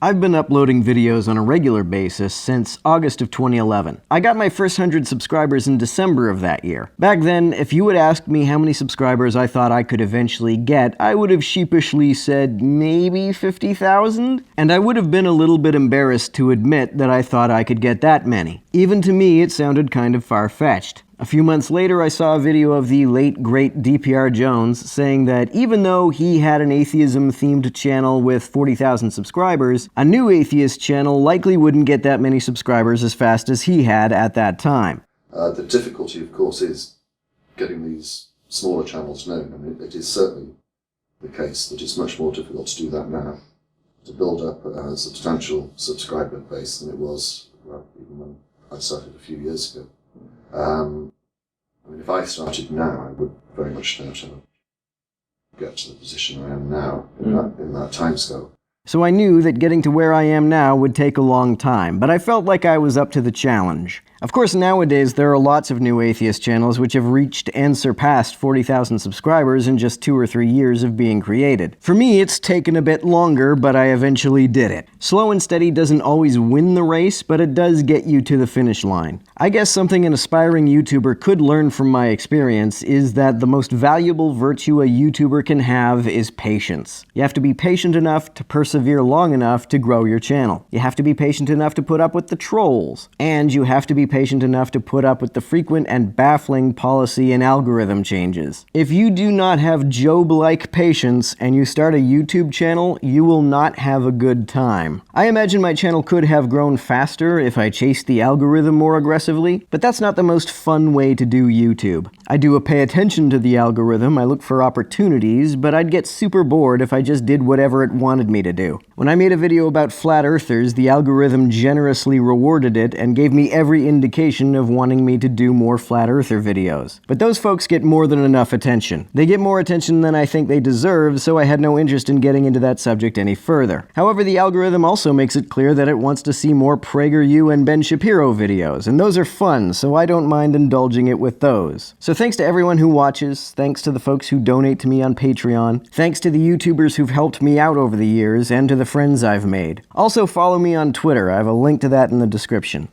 I've been uploading videos on a regular basis since August of 2011. I got my first 100 subscribers in December of that year. Back then, if you had asked me how many subscribers I thought I could eventually get, I would have sheepishly said maybe 50,000? And I would have been a little bit embarrassed to admit that I thought I could get that many. Even to me, it sounded kind of far-fetched. A few months later, I saw a video of the late, great DPRJones saying that even though he had an atheism-themed channel with 40,000 subscribers, a new atheist channel likely wouldn't get that many subscribers as fast as he had at that time. The difficulty, of course, is getting these smaller channels known. I mean, it is certainly the case that it's much more difficult to do that now, to build up a substantial subscriber base than it was, well, even when I started a few years ago. I mean, if I started now, I would very much doubt I would get to the position I am now in that timescale. So I knew that getting to where I am now would take a long time, but I felt like I was up to the challenge. Of course, nowadays there are lots of new atheist channels which have reached and surpassed 40,000 subscribers in just 2 or 3 years of being created. For me, it's taken a bit longer, but I eventually did it. Slow and steady doesn't always win the race, but it does get you to the finish line. I guess something an aspiring YouTuber could learn from my experience is that the most valuable virtue a YouTuber can have is patience. You have to be patient enough to persevere long enough to grow your channel. You have to be patient enough to put up with the trolls. And you have to be patient enough to put up with the frequent and baffling policy and algorithm changes. If you do not have Job-like patience and you start a YouTube channel, you will not have a good time. I imagine my channel could have grown faster if I chased the algorithm more aggressively, but that's not the most fun way to do YouTube. I do pay attention to the algorithm, I look for opportunities, but I'd get super bored if I just did whatever it wanted me to do. When I made a video about flat earthers, the algorithm generously rewarded it and gave me every indication of wanting me to do more flat earther videos. But those folks get more than enough attention. They get more attention than I think they deserve, so I had no interest in getting into that subject any further. However, the algorithm also makes it clear that it wants to see more PragerU and Ben Shapiro videos, and those are fun, so I don't mind indulging it with those. So thanks to everyone who watches, thanks to the folks who donate to me on Patreon, thanks to the YouTubers who've helped me out over the years, and to the friends I've made. Also follow me on Twitter, I have a link to that in the description.